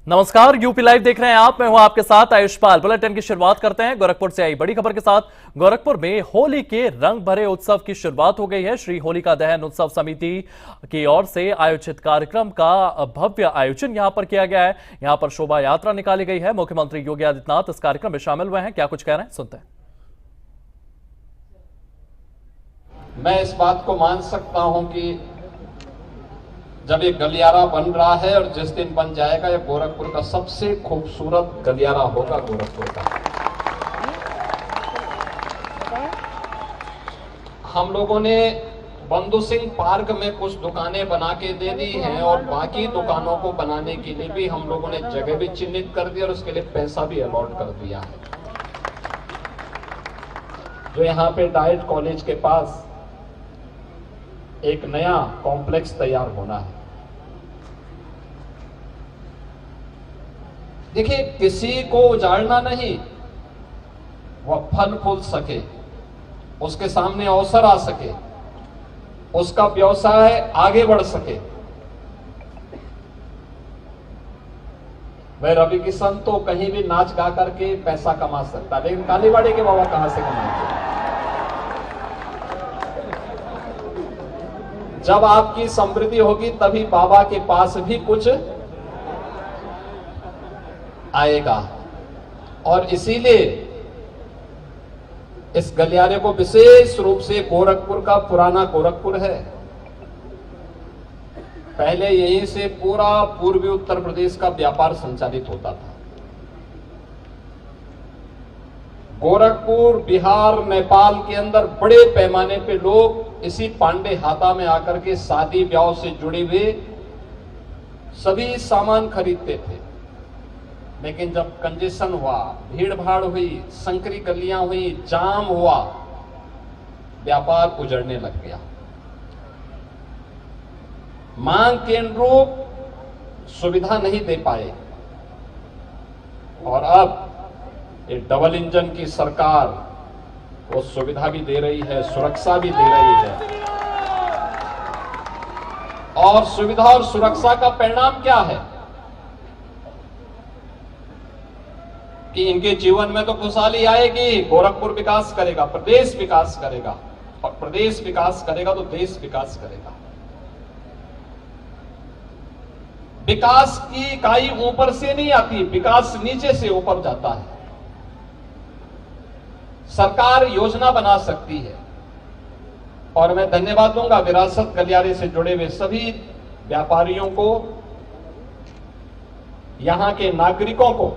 नमस्कार, UP live देख रहे हैं आप। मैं हूं आपके साथ आयुष्पाल। बुलेटिन की शुरुआत करते हैं गोरखपुर से आई बड़ी खबर के साथ। गोरखपुर में होली के रंग भरे उत्सव की शुरुआत हो गई है। श्री होलिका दहन उत्सव समिति की ओर से आयोजित कार्यक्रम का भव्य आयोजन यहां पर किया गया है। यहां पर शोभा यात्रा निकाली गई है। मुख्यमंत्री योगी आदित्यनाथ इस कार्यक्रम में शामिल हुए हैं। क्या कुछ कह रहे हैं, सुनते हैं। मैं इस बात को मान सकता हूं कि जब ये गलियारा बन रहा है और जिस दिन बन जाएगा, ये गोरखपुर का सबसे खूबसूरत गलियारा होगा गोरखपुर का। हम लोगों ने बंधु सिंह पार्क में कुछ दुकानें बना के दे दी हैं और बाकी दुकानों को बनाने के लिए भी हम लोगों ने जगह भी चिन्हित कर दी और उसके लिए पैसा भी अलॉट कर दिया है। जो यहाँ पे डाइट कॉलेज के पास एक नया कॉम्प्लेक्स तैयार होना है। देखिए, किसी को उजाड़ना नहीं, वह फल फूल सके, उसके सामने अवसर आ सके, उसका व्यवसाय आगे बढ़ सके। वह रवि किशन तो कहीं भी नाच गा करके पैसा कमा सकता, लेकिन कालीबाड़ी के बाबा कहां से कमाएंगे? जब आपकी समृद्धि होगी तभी बाबा के पास भी कुछ आएगा। और इसीलिए इस गलियारे को विशेष रूप से गोरखपुर का पुराना गोरखपुर है। पहले यहीं से पूरा पूर्वी उत्तर प्रदेश का व्यापार संचालित होता था। गोरखपुर, बिहार, नेपाल के अंदर बड़े पैमाने पे लोग इसी पांडे हाता में आकर के शादी ब्याह से जुड़े हुए सभी सामान खरीदते थे। लेकिन जब कंजेशन हुआ, भीड़ भाड़ हुई, संकरी गलियां हुई, जाम हुआ, व्यापार उजड़ने लग गया। मांग के अनुरूप सुविधा नहीं दे पाए। और अब ये डबल इंजन की सरकार वो सुविधा भी दे रही है, सुरक्षा भी दे रही है। और सुविधा और सुरक्षा का परिणाम क्या है कि इनके जीवन में तो खुशहाली आएगी, गोरखपुर विकास करेगा, प्रदेश विकास करेगा, और प्रदेश विकास करेगा तो देश विकास करेगा। विकास की इकाई ऊपर से नहीं आती, विकास नीचे से ऊपर जाता है। सरकार योजना बना सकती है। और मैं धन्यवाद दूंगा विरासत गलियारे से जुड़े हुए सभी व्यापारियों को, यहां के नागरिकों को।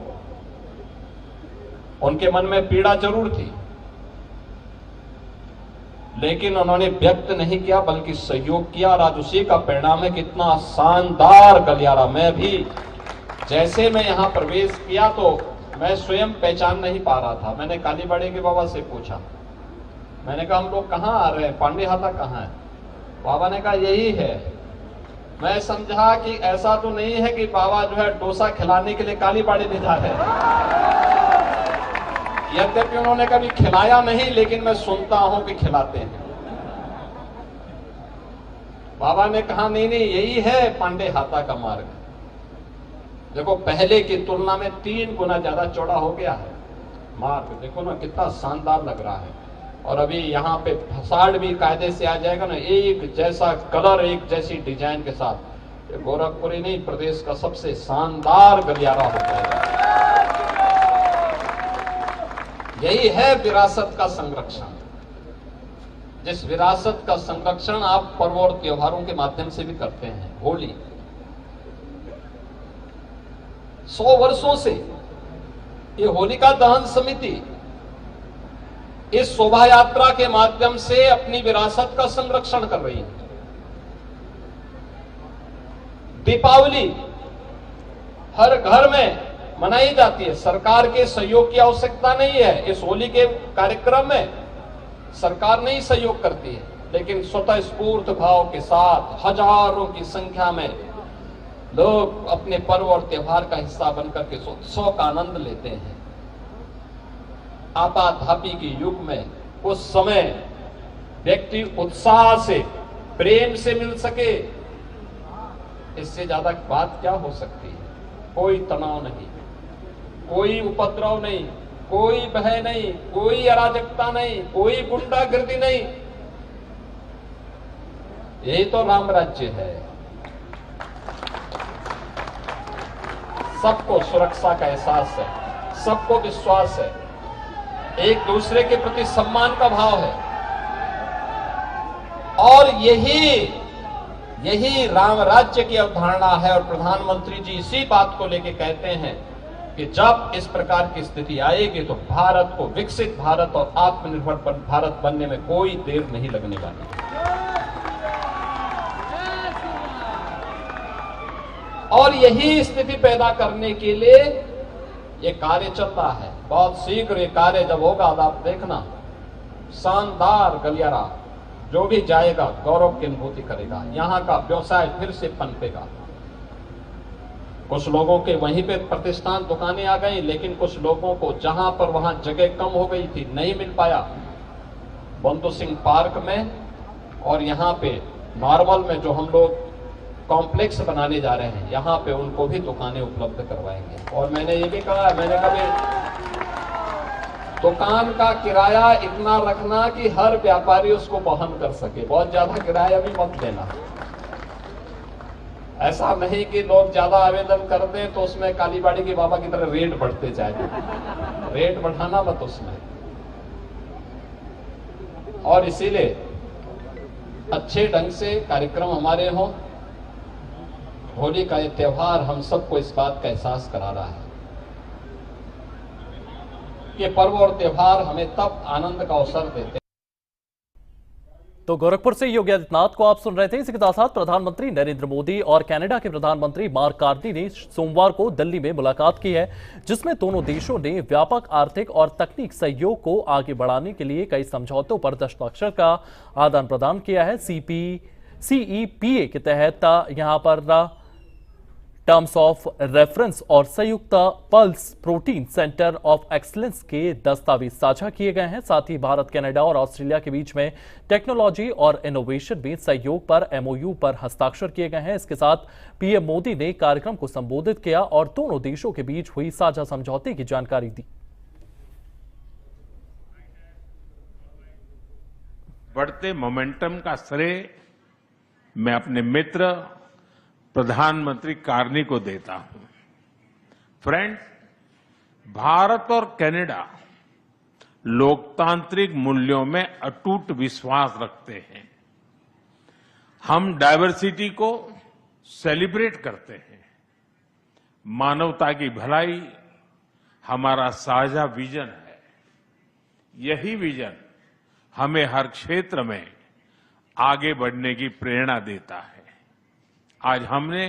उनके मन में पीड़ा जरूर थी, लेकिन उन्होंने व्यक्त नहीं किया बल्कि सहयोग किया। और आज उसी का परिणाम है कितना शानदार गलियारा। मैं भी जैसे मैं यहां प्रवेश किया तो मैं स्वयं पहचान नहीं पा रहा था। मैंने कालीबाड़ी के बाबा से पूछा, मैंने कहा हम लोग कहां आ रहे हैं, पांडे हाता कहां है? बाबा ने कहा यही है। मैं समझा कि ऐसा तो नहीं है कि बाबा जो है डोसा खिलाने के लिए कालीबाड़ी ले जा रहे हैं। यद्यपि उन्होंने कभी खिलाया नहीं, लेकिन मैं सुनता हूं कि खिलाते हैं। बाबा ने कहा नहीं नहीं, यही है पांडे हाता का मार्ग। देखो, पहले की तुलना में 3 गुना ज्यादा चौड़ा हो गया है मार्ग। देखो ना कितना शानदार लग रहा है। और अभी यहाँ पे फसाड भी कायदे से आ जाएगा ना, एक जैसा कलर, एक जैसी डिजाइन के साथ। ये गोरखपुर ही नहीं, प्रदेश का सबसे शानदार गलियारा हो जाएगा। यही है विरासत का संरक्षण। जिस विरासत का संरक्षण आप पर्व और त्योहारों के माध्यम से भी करते हैं। होली 100 वर्षों से ये होलिका दहन समिति इस शोभा यात्रा के माध्यम से अपनी विरासत का संरक्षण कर रही है। दीपावली हर घर में मनाई जाती है। सरकार के सहयोग की आवश्यकता नहीं है। इस होली के कार्यक्रम में सरकार नहीं सहयोग करती है, लेकिन स्वतः स्फूर्त भाव के साथ हजारों की संख्या में लोग अपने पर्व और त्योहार का हिस्सा बनकर के उत्सव का आनंद लेते हैं। आपाधापी के युग में उस समय व्यक्ति उत्साह से, प्रेम से मिल सके, इससे ज्यादा बात क्या हो सकती है। कोई तनाव नहीं, कोई उपद्रव नहीं, कोई भय नहीं, कोई अराजकता नहीं, कोई गुंडागर्दी नहीं। यही तो राम राज्य है। सबको सुरक्षा का एहसास है, सबको विश्वास है, एक दूसरे के प्रति सम्मान का भाव है। और यही राम राज्य की अवधारणा है। और प्रधानमंत्री जी इसी बात को लेकर कहते हैं कि जब इस प्रकार की स्थिति आएगी तो भारत को विकसित भारत और आत्मनिर्भर भारत बनने में कोई देर नहीं लगने वाली। और यही स्थिति पैदा करने के लिए ये कार्य चलता है। बहुत शीघ्र ये कार्य जब होगा तो आप देखना, शानदार गलियारा जो भी जाएगा गौरव की अनुभूति करेगा। यहां का व्यवसाय फिर से पनपेगा। कुछ लोगों के वहीं पे प्रतिष्ठान दुकानें आ गई, लेकिन कुछ लोगों को जहां पर वहां जगह कम हो गई थी, नहीं मिल पाया, बंधु सिंह पार्क में और यहां पे नॉर्मल में जो हम लोग कॉम्प्लेक्स बनाने जा रहे हैं, यहां पे उनको भी दुकानें उपलब्ध करवाएंगे। और मैंने ये भी कहा, मैंने कभी दुकान का किराया इतना रखना कि हर व्यापारी उसको वहन कर सके। बहुत ज्यादा किराया भी मत देना। ऐसा नहीं कि लोग ज्यादा आवेदन करते हैं तो उसमें कालीबाड़ी के बाबा की तरह रेट बढ़ते जाए। रेट बढ़ाना मत उसमें। और इसीलिए अच्छे ढंग से कार्यक्रम हमारे हों। होली का ये त्योहार हम सबको इस बात का एहसास करा रहा है। ये पर्व और त्योहार हमें तब आनंद का अवसर देते हैं। तो गोरखपुर से योगी आदित्यनाथ को आप सुन रहे थे। इसी के साथ प्रधानमंत्री नरेंद्र मोदी और कनाडा के प्रधानमंत्री मार्क कार्नी ने सोमवार को दिल्ली में मुलाकात की है, जिसमें दोनों देशों ने व्यापक आर्थिक और तकनीक सहयोग को आगे बढ़ाने के लिए कई समझौतों पर दस्तखत का आदान प्रदान किया है। CEPA के तहत यहां पर टर्म्स ऑफ रेफरेंस और संयुक्त pulse protein centre of excellence के दस्तावेज साझा किए गए हैं। साथ ही भारत, कनाडा और ऑस्ट्रेलिया के बीच में टेक्नोलॉजी और इनोवेशन में सहयोग पर MOU पर हस्ताक्षर किए गए हैं। इसके साथ PM मोदी ने कार्यक्रम को संबोधित किया और दोनों देशों के बीच हुई साझा समझौते की जानकारी दी। बढ़ते मोमेंटम का श्रेय मैं अपने मित्र प्रधानमंत्री कार्नी को देता हूं। फ्रेंड्स, भारत और कनाडा लोकतांत्रिक मूल्यों में अटूट विश्वास रखते हैं। हम डायवर्सिटी को सेलिब्रेट करते हैं। मानवता की भलाई हमारा साझा विजन है। यही विजन हमें हर क्षेत्र में आगे बढ़ने की प्रेरणा देता है। आज हमने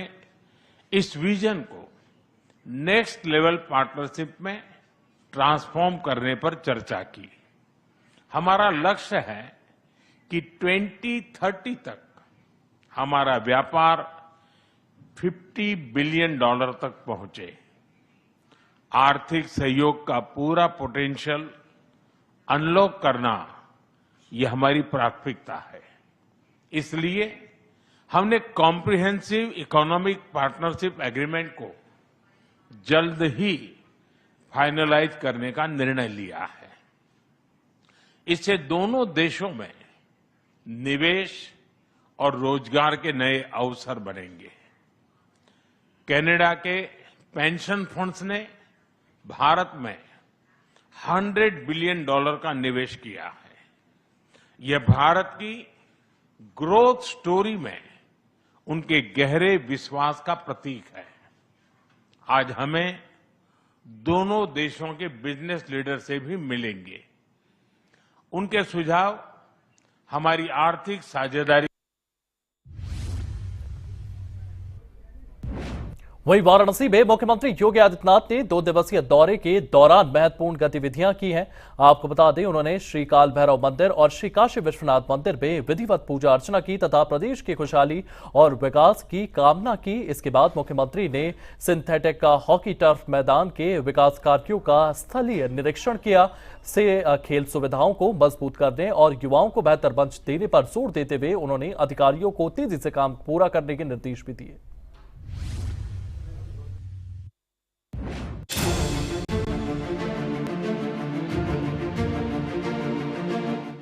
इस विजन को नेक्स्ट लेवल पार्टनरशिप में ट्रांसफॉर्म करने पर चर्चा की। हमारा लक्ष्य है कि 2030 तक हमारा व्यापार $50 बिलियन तक पहुंचे। आर्थिक सहयोग का पूरा पोटेंशियल अनलॉक करना यह हमारी प्राथमिकता है। इसलिए हमने कॉम्प्रिहेंसिव इकोनॉमिक पार्टनरशिप एग्रीमेंट को जल्द ही फाइनलाइज करने का निर्णय लिया है। इससे दोनों देशों में निवेश और रोजगार के नए अवसर बनेंगे। कनाडा के पेंशन फंड्स ने भारत में $100 बिलियन का निवेश किया है। यह भारत की ग्रोथ स्टोरी में उनके गहरे विश्वास का प्रतीक है। आज हमें दोनों देशों के बिजनेस लीडर से भी मिलेंगे। उनके सुझाव हमारी आर्थिक साझेदारी। वहीं वाराणसी में मुख्यमंत्री योगी आदित्यनाथ ने 2 दिवसीय दौरे के दौरान महत्वपूर्ण गतिविधियां की हैं। आपको बता दें, उन्होंने श्री काल भैरव मंदिर और श्री काशी विश्वनाथ मंदिर में विधिवत पूजा अर्चना की तथा प्रदेश की खुशहाली और विकास की कामना की। इसके बाद मुख्यमंत्री ने सिंथेटिक हॉकी टर्फ मैदान के विकास कार्यों का स्थलीय निरीक्षण किया। से खेल सुविधाओं को मजबूत करने और युवाओं को बेहतर मंच देने पर जोर देते हुए उन्होंने अधिकारियों को तेजी से काम पूरा करने के निर्देश भी दिए।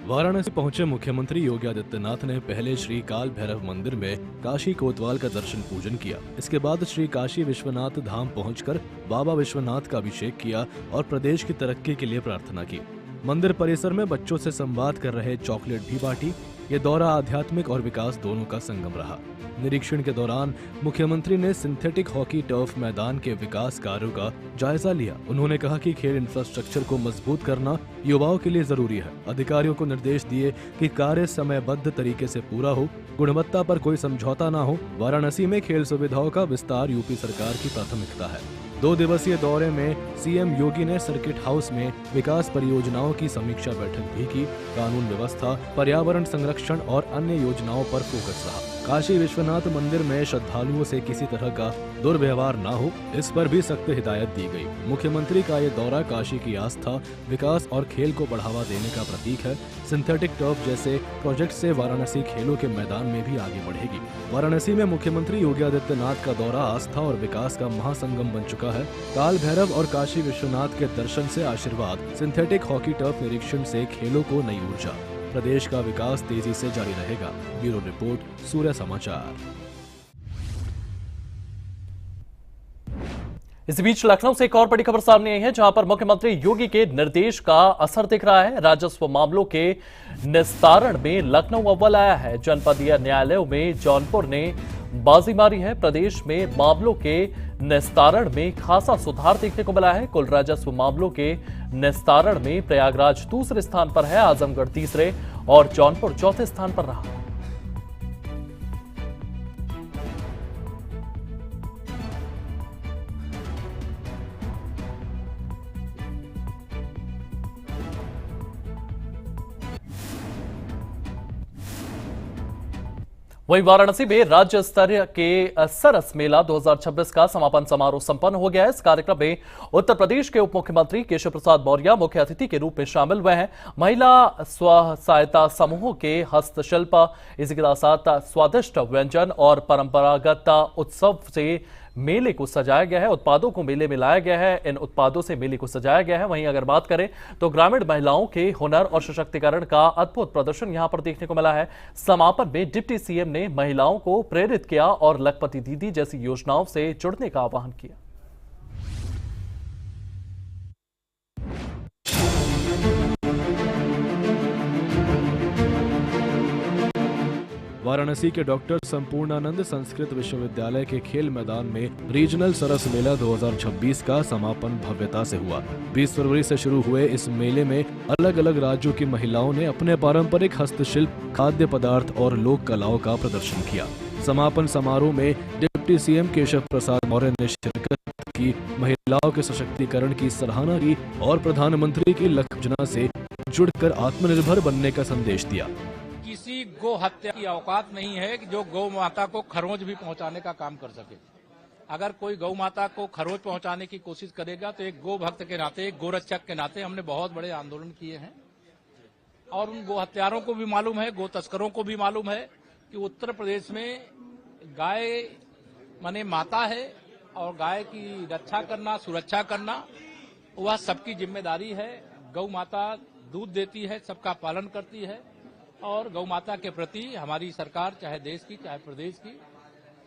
वाराणसी पहुंचे मुख्यमंत्री योगी आदित्यनाथ ने पहले श्री काल भैरव मंदिर में काशी कोतवाल का दर्शन पूजन किया। इसके बाद श्री काशी विश्वनाथ धाम पहुंचकर बाबा विश्वनाथ का अभिषेक किया और प्रदेश की तरक्की के लिए प्रार्थना की। मंदिर परिसर में बच्चों से संवाद कर रहे चॉकलेट भी बांटी। ये दौरा आध्यात्मिक और विकास दोनों का संगम रहा। निरीक्षण के दौरान मुख्यमंत्री ने सिंथेटिक हॉकी टर्फ मैदान के विकास कार्यों का जायजा लिया। उन्होंने कहा कि खेल इंफ्रास्ट्रक्चर को मजबूत करना युवाओं के लिए जरूरी है। अधिकारियों को निर्देश दिए कि कार्य समयबद्ध तरीके से पूरा हो, गुणवत्ता पर कोई समझौता न हो। वाराणसी में खेल सुविधाओं का विस्तार यूपी सरकार की प्राथमिकता है। 2 दिवसीय दौरे में सीएम योगी ने सर्किट हाउस में विकास परियोजनाओं की समीक्षा बैठक भी की। कानून व्यवस्था, पर्यावरण संरक्षण और अन्य योजनाओं पर फोकस रहा। काशी विश्वनाथ मंदिर में श्रद्धालुओं से किसी तरह का दुर्व्यवहार न हो, इस पर भी सख्त हिदायत दी गई। मुख्यमंत्री का ये दौरा काशी की आस्था, विकास और खेल को बढ़ावा देने का प्रतीक है। सिंथेटिक टर्फ जैसे प्रोजेक्ट से वाराणसी खेलों के मैदान में भी आगे बढ़ेगी। वाराणसी में मुख्यमंत्री योगी आदित्यनाथ का दौरा आस्था और विकास का महासंगम बन चुका है। काल भैरव और काशी विश्वनाथ के दर्शन से आशीर्वाद, सिंथेटिक हॉकी टर्फ निरीक्षण से खेलों को नई ऊर्जा। प्रदेश का विकास तेजी से जारी रहेगा। ब्यूरो रिपोर्ट, सूर्य समाचार। इस बीच लखनऊ से एक और बड़ी खबर सामने आई है, जहां पर मुख्यमंत्री योगी के निर्देश का असर दिख रहा है। राजस्व मामलों के निस्तारण में लखनऊ अव्वल आया है। जनपदीय न्यायालयों में जौनपुर ने बाजी मारी है। प्रदेश में मामलों के निस्तारण में खासा सुधार देखने को मिला है। कुल राजस्व मामलों के निस्तारण में प्रयागराज दूसरे स्थान पर है, आजमगढ़ तीसरे और जौनपुर चौथे स्थान पर रहा। वहीं वाराणसी में राज्य स्तरीय के सरस मेला 2026 का समापन समारोह संपन्न हो गया है। इस कार्यक्रम में उत्तर प्रदेश के उप मुख्यमंत्री केशव प्रसाद मौर्य मुख्य अतिथि के रूप में शामिल हुए हैं। महिला स्व सहायता समूहों के हस्तशिल्प, इसी के साथ स्वादिष्ट व्यंजन और परंपरागत उत्सव से मेले को सजाया गया है। उत्पादों को मेले में लाया गया है। इन उत्पादों से मेले को सजाया गया है। वहीं अगर बात करें तो ग्रामीण महिलाओं के हुनर और सशक्तिकरण का अद्भुत प्रदर्शन यहां पर देखने को मिला है। समापन में डिप्टी सीएम ने महिलाओं को प्रेरित किया और लखपति दीदी जैसी योजनाओं से जुड़ने का आह्वान किया। वाराणसी के डॉक्टर संपूर्णानंद संस्कृत विश्वविद्यालय के खेल मैदान में रीजनल सरस मेला 2026 का समापन भव्यता से हुआ। 20 फरवरी से शुरू हुए इस मेले में अलग अलग राज्यों की महिलाओं ने अपने पारंपरिक हस्तशिल्प, खाद्य पदार्थ और लोक कलाओं का प्रदर्शन किया। समापन समारोह में डिप्टी सीएम केशव प्रसाद मौर्य ने शिरकत की, महिलाओं के सशक्तिकरण की सराहना की और प्रधानमंत्री की लक्ष्य योजना से जुड़कर आत्मनिर्भर बनने का संदेश दिया। किसी गौ हत्या की औकात नहीं है कि जो गौ माता को खरोंच भी पहुंचाने का काम कर सके। अगर कोई गौ माता को खरोंच पहुंचाने की कोशिश करेगा तो एक गो भक्त के नाते, एक गोरक्षक के नाते हमने बहुत बड़े आंदोलन किए हैं और उन गो हत्यारों को भी मालूम है, गो तस्करों को भी मालूम है कि उत्तर प्रदेश में गाय माने माता है और गाय की रक्षा करना, सुरक्षा करना वह सबकी जिम्मेदारी है। गौ माता दूध देती है, सबका पालन करती है और गौ माता के प्रति हमारी सरकार, चाहे देश की चाहे प्रदेश की,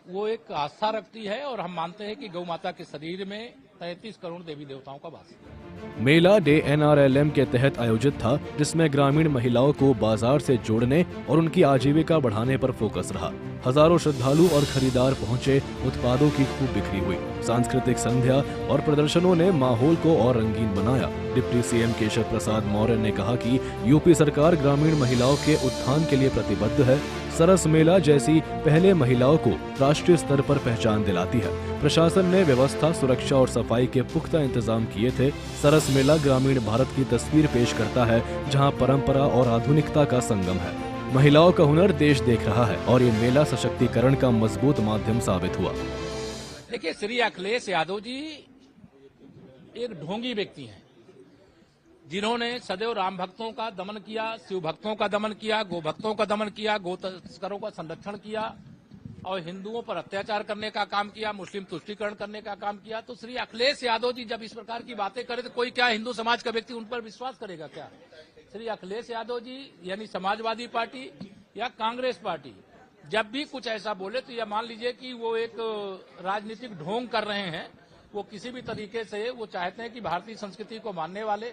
वो एक आस्था रखती है और हम मानते हैं कि गौ माता के शरीर में 33 करोड़ देवी देवताओं का वास है। मेला डे NRLM के तहत आयोजित था, जिसमें ग्रामीण महिलाओं को बाजार से जोड़ने और उनकी आजीविका बढ़ाने पर फोकस रहा। हजारों श्रद्धालु और खरीदार पहुंचे, उत्पादों की खूब बिक्री हुई। सांस्कृतिक संध्या और प्रदर्शनों ने माहौल को और रंगीन बनाया। डिप्टी सीएम केशव प्रसाद मौर्य ने कहा कि यूपी सरकार ग्रामीण महिलाओं के उत्थान के लिए प्रतिबद्ध है। सरस मेला जैसी पहले महिलाओं को राष्ट्रीय स्तर पर पहचान दिलाती है। प्रशासन ने व्यवस्था, सुरक्षा और सफाई के पुख्ता इंतजाम किए थे। सरस मेला ग्रामीण भारत की तस्वीर पेश करता है, जहां परंपरा और आधुनिकता का संगम है। महिलाओं का हुनर देश देख रहा है और ये मेला सशक्तिकरण का मजबूत माध्यम साबित हुआ। देखिए, श्री अखिलेश यादव जी एक ढोंगी व्यक्ति हैं, जिन्होंने सदैव राम भक्तों का दमन किया, शिव भक्तों का दमन किया, गो भक्तों का दमन किया, गो तस्करों का संरक्षण किया और हिंदुओं पर अत्याचार करने का काम किया, मुस्लिम तुष्टीकरण करने का काम किया। तो श्री अखिलेश यादव जी जब इस प्रकार की बातें करें तो कोई क्या हिंदू समाज का व्यक्ति उन पर विश्वास करेगा क्या? श्री अखिलेश यादव जी यानी समाजवादी पार्टी या कांग्रेस पार्टी जब भी कुछ ऐसा बोले तो यह मान लीजिए कि वो एक राजनीतिक ढोंग कर रहे हैं। वो किसी भी तरीके से वो चाहते हैं कि भारतीय संस्कृति को मानने वाले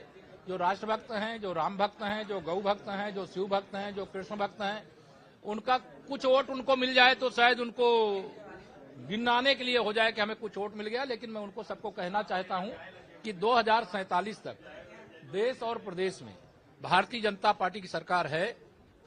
जो राष्ट्रभक्त हैं, जो राम भक्त हैं, जो गौ भक्त हैं, जो शिव भक्त हैं, जो कृष्ण भक्त हैं, उनका कुछ वोट उनको मिल जाए तो शायद उनको गिनाने के लिए हो जाए कि हमें कुछ वोट मिल गया। लेकिन मैं उनको सबको कहना चाहता हूं कि 2047 तक देश और प्रदेश में भारतीय जनता पार्टी की सरकार है,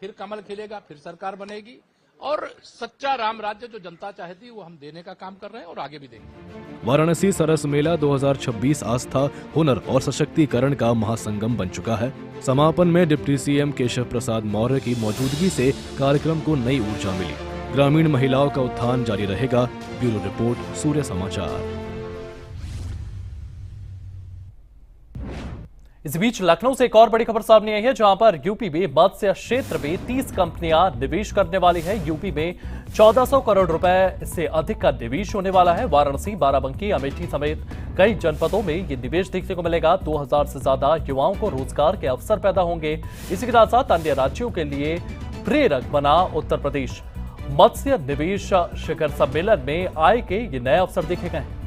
फिर कमल खिलेगा, फिर सरकार बनेगी और सच्चा राम राज्य जो जनता चाहती है वो हम देने का काम कर रहे हैं और आगे भी देंगे। वाराणसी सरस मेला 2026 आस्था, हुनर और सशक्तिकरण का महासंगम बन चुका है। समापन में डिप्टी सीएम केशव प्रसाद मौर्य की मौजूदगी से कार्यक्रम को नई ऊर्जा मिली। ग्रामीण महिलाओं का उत्थान जारी रहेगा। ब्यूरो रिपोर्ट, सूर्य समाचार। इस बीच लखनऊ से एक और बड़ी खबर सामने आई है, जहां पर यूपी में मत्स्य क्षेत्र में 30 कंपनियां निवेश करने वाली है। यूपी में 1400 करोड़ रुपए से अधिक का निवेश होने वाला है। वाराणसी, बाराबंकी, अमेठी समेत कई जनपदों में ये निवेश देखने को मिलेगा। 2000 से ज्यादा युवाओं को रोजगार के अवसर पैदा होंगे। इसी के साथ साथ अन्य राज्यों के लिए प्रेरक बना उत्तर प्रदेश। मत्स्य निवेश शिखर सम्मेलन में आय के ये नए अवसर देखे गए हैं।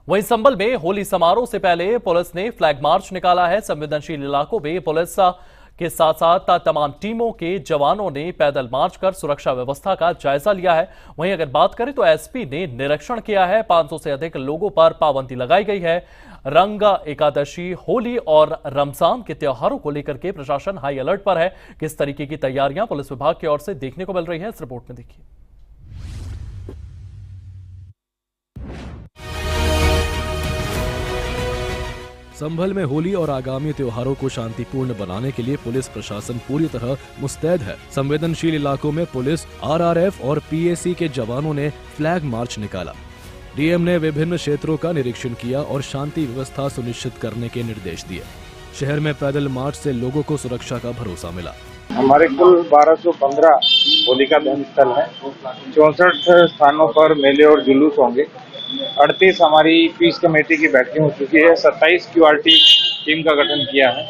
वहीं संभल में होली समारोह से पहले पुलिस ने फ्लैग मार्च निकाला है। संवेदनशील इलाकों में पुलिस के साथ साथ तमाम टीमों के जवानों ने पैदल मार्च कर सुरक्षा व्यवस्था का जायजा लिया है। वहीं अगर बात करें तो एसपी ने निरीक्षण किया है। 500 से अधिक लोगों पर पाबंदी लगाई गई है। रंग एकादशी, होली और रमजान के त्योहारों को लेकर के प्रशासन हाई अलर्ट पर है। किस तरीके की तैयारियां पुलिस विभाग की ओर से देखने को मिल रही है, इस रिपोर्ट में देखिए। संभल में होली और आगामी त्योहारों को शांतिपूर्ण बनाने के लिए पुलिस प्रशासन पूरी तरह मुस्तैद है। संवेदनशील इलाकों में पुलिस, आरआरएफ और पीएसी के जवानों ने फ्लैग मार्च निकाला। डीएम ने विभिन्न क्षेत्रों का निरीक्षण किया और शांति व्यवस्था सुनिश्चित करने के निर्देश दिए। शहर में पैदल मार्च से लोगों को सुरक्षा का भरोसा मिला। हमारे कुल 1215 होलिका दहन स्थल है। 64 स्थानों पर मेले और जुलूस होंगे। 38 हमारी पीस कमेटी की बैठकें हो चुकी है। 27 क्यूआरटी टीम का गठन किया है।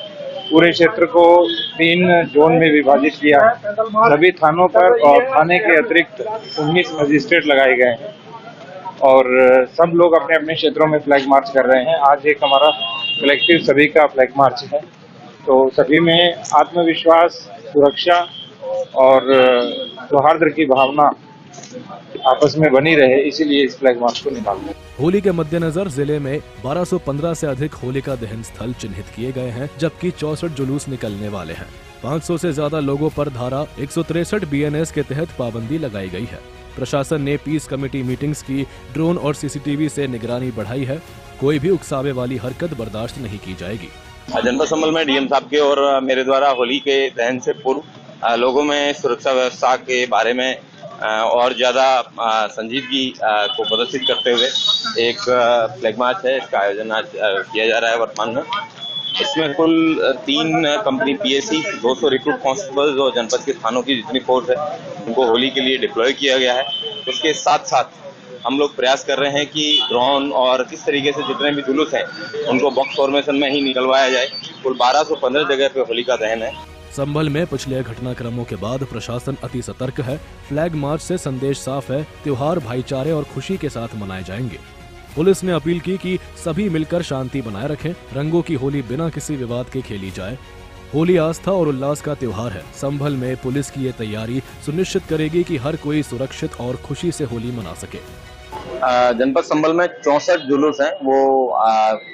पूरे क्षेत्र को 3 जोन में विभाजित किया है। सभी थानों पर और थाने के अतिरिक्त 19 मजिस्ट्रेट लगाए गए हैं और सब लोग अपने अपने क्षेत्रों में फ्लैग मार्च कर रहे हैं। आज एक हमारा कलेक्टिव सभी का फ्लैग मार्च है, तो सभी में आत्मविश्वास, सुरक्षा और सौहार्द की भावना आपस में बनी रहे, इसीलिए इस फ्लैग मार्च को निकालते हैं। होली के मद्देनजर जिले में 1215 से अधिक होलिका दहन स्थल चिन्हित किए गए हैं, जबकि 64 जुलूस निकलने वाले हैं। 500 से ज्यादा लोगों पर धारा 163 बीएनएस के तहत पाबंदी लगाई गई है। प्रशासन ने पीस कमेटी मीटिंग्स की, ड्रोन और सीसीटीवी से निगरानी बढ़ाई है। कोई भी उकसावे वाली हरकत बर्दाश्त नहीं की जाएगी। जनपद संभल में डीएम साहब के और मेरे द्वारा होली के दहन से पूर्व लोगों में सुरक्षा व्यवस्था के बारे में और ज्यादा संजीदगी को प्रदर्शित करते हुए एक फ्लैग मार्च है। इसका आयोजन आज किया जा रहा है वर्तमान में। इसमें कुल 3 कंपनी पीएसी, 200 रिक्रूट कांस्टेबल्स और जनपद के थानों की जितनी फोर्स है उनको होली के लिए डिप्लॉय किया गया है। उसके साथ साथ हम लोग प्रयास कर रहे हैं कि ड्रोन और किस तरीके से जितने भी जुलूस हैं उनको बॉक्स फॉर्मेशन में ही निकलवाया जाए। कुल 1215 जगह पे होली का दहन है। संभल में पिछले घटनाक्रमों के बाद प्रशासन अति सतर्क है। फ्लैग मार्च से संदेश साफ है, त्योहार भाईचारे और खुशी के साथ मनाए जाएंगे। पुलिस ने अपील की कि सभी मिलकर शांति बनाए रखें। रंगों की होली बिना किसी विवाद के खेली जाए। होली आस्था और उल्लास का त्योहार है। संभल में पुलिस की ये तैयारी सुनिश्चित करेगी कि हर कोई सुरक्षित और खुशी से होली मना सके। जनपद संभल में 64 जुलूस हैं। वो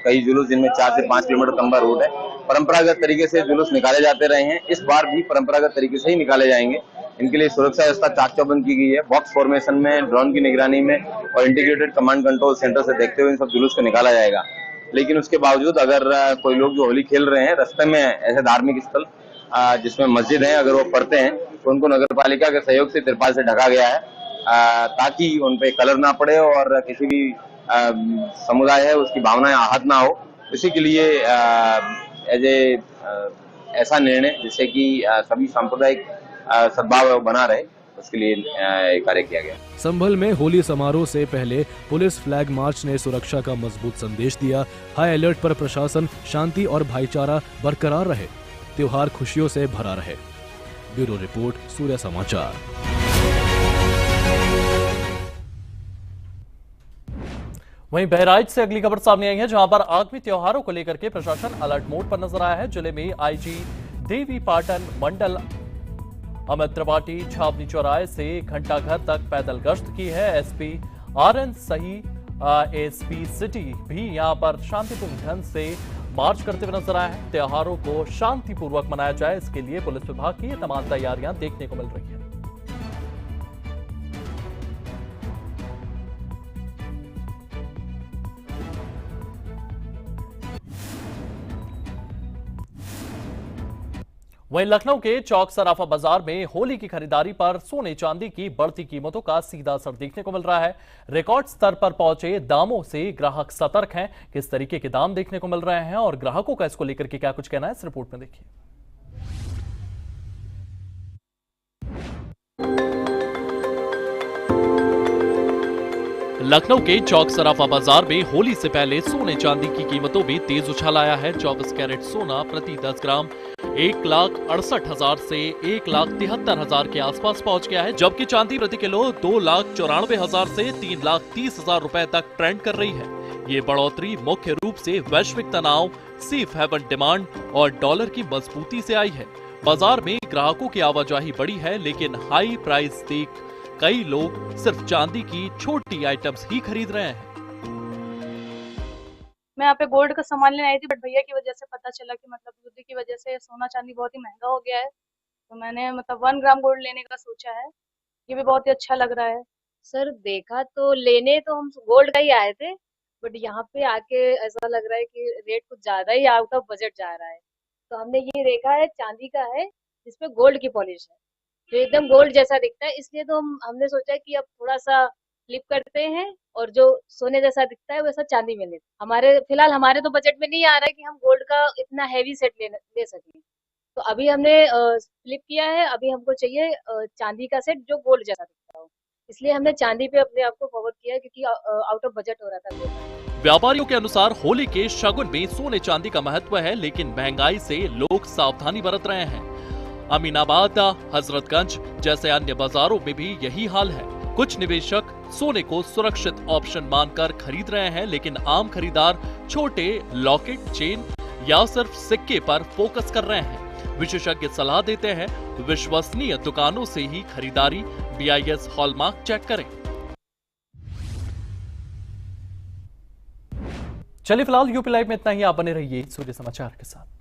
कई जुलूस जिनमें 4 से 5 किलोमीटर लंबा रूट है। परंपरागत तरीके से जुलूस निकाले जाते रहे हैं, इस बार भी परंपरागत तरीके से ही निकाले जाएंगे। इनके लिए सुरक्षा व्यवस्था चाक चौबंद की गई है। बॉक्स फॉर्मेशन में, ड्रोन की निगरानी में और इंटीग्रेटेड कमांड कंट्रोल सेंटर से देखते हुए इन सब जुलूस को निकाला जाएगा। लेकिन उसके बावजूद अगर कोई लोग जो होली खेल रहे हैं रास्ते में ऐसे धार्मिक स्थल जिसमें मस्जिद है अगर वो पढ़ते हैं तो उनको नगर पालिका के सहयोग से तिरपाल से ढका गया है ताकि उन पे कलर ना पड़े और किसी भी समुदाय है उसकी भावनाएं आहत ना हो। इसी के लिए ऐसा निर्णय जिससे कि सभी सांप्रदायिक सद्भाव बना रहे, इसके लिए ये कार्य किया गया। संभल में होली समारोह से पहले पुलिस फ्लैग मार्च ने सुरक्षा का मजबूत संदेश दिया। हाई अलर्ट पर प्रशासन, शांति और भाईचारा बरकरार रहे, त्योहार खुशियों से भरा रहे। ब्यूरो रिपोर्ट, सूर्य समाचार। वहीं बहराइच से अगली खबर सामने आई है, जहां पर आगामी त्योहारों को लेकर के प्रशासन अलर्ट मोड पर नजर आया है। जिले में आईजी देवी पाटन मंडल अमित त्रिपाठी छावनी चौराहे से घंटाघर तक पैदल गश्त की है। एसपी RN सही एसपी सिटी भी यहां पर शांतिपूर्ण ढंग से मार्च करते हुए नजर आए हैं। त्योहारों को शांतिपूर्वक मनाया जाए, इसके लिए पुलिस विभाग की तमाम तैयारियां देखने को मिल रही है। वहीं लखनऊ के चौक सराफा बाजार में होली की खरीदारी पर सोने चांदी की बढ़ती कीमतों का सीधा असर देखने को मिल रहा है। रिकॉर्ड स्तर पर पहुंचे दामों से ग्राहक सतर्क हैं। किस तरीके के दाम देखने को मिल रहे हैं और ग्राहकों का इसको लेकर के क्या कुछ कहना है, इस रिपोर्ट में देखिए। लखनऊ के चौक सराफा बाजार में होली से पहले सोने चांदी की कीमतों में तेज उछाल आया है। 24 कैरेट सोना प्रति 10 ग्राम 1,68,000 से 1,73,000 के आसपास पहुंच गया है, जबकि चांदी प्रति किलो 2,94,000 से 3,30,000 रुपए तक ट्रेंड कर रही है। ये बढ़ोतरी मुख्य रूप से वैश्विक तनाव, सेफ हेवन डिमांड और डॉलर की मजबूती से आई है। बाजार में ग्राहकों की आवाजाही बढ़ी है, लेकिन हाई प्राइस देख कई लोग सिर्फ चांदी की छोटी आइटम्स ही खरीद रहे हैं। मैं यहाँ पे गोल्ड का सामान लेने आई थी, बट भैया की वजह से पता चला कि मतलब युद्ध की वजह से सोना चांदी बहुत ही महंगा हो गया है, तो मैंने मतलब 1 ग्राम गोल्ड लेने का सोचा है। ये भी बहुत ही अच्छा लग रहा है। सर देखा तो लेने तो हम गोल्ड का ही आए थे, बट यहाँ पे आके ऐसा लग रहा है कि रेट कुछ ज्यादा ही आउट ऑफ बजट जा रहा है। तो हमने ये देखा है चांदी का है जिसपे गोल्ड की पॉलिश है, जो एकदम गोल्ड जैसा दिखता है, इसलिए तो हमने सोचा कि अब थोड़ा सा फ्लिप करते हैं और जो सोने जैसा दिखता है वैसा चांदी में ले। फिलहाल हमारे तो बजट में नहीं आ रहा है कि हम गोल्ड का इतना हैवी सेट ले सकें, तो अभी हमने फ्लिप किया है। अभी हमको चाहिए चांदी का सेट जो गोल्ड जैसा दिखता हो, इसलिए हमने चांदी पे अपने आप को फॉरवर्ड किया क्योंकि आउट ऑफ बजट हो रहा था गोल्ड। व्यापारियों के अनुसार होली के शगुन में सोने चांदी का महत्व है, लेकिन महंगाई से लोग सावधानी बरत रहे हैं। अमीनाबाद, हजरतगंज जैसे अन्य बाजारों में भी यही हाल है। कुछ निवेशक सोने को सुरक्षित ऑप्शन मानकर खरीद रहे हैं, लेकिन आम खरीदार छोटे लॉकेट, चेन या सिर्फ सिक्के पर फोकस कर रहे हैं। विशेषज्ञ सलाह देते हैं विश्वसनीय दुकानों से ही खरीदारी, BIS हॉलमार्क चेक करें। चलिए फिलहाल यूपी लाइव में इतना ही। आप बने रहिए सूर्य समाचार के साथ।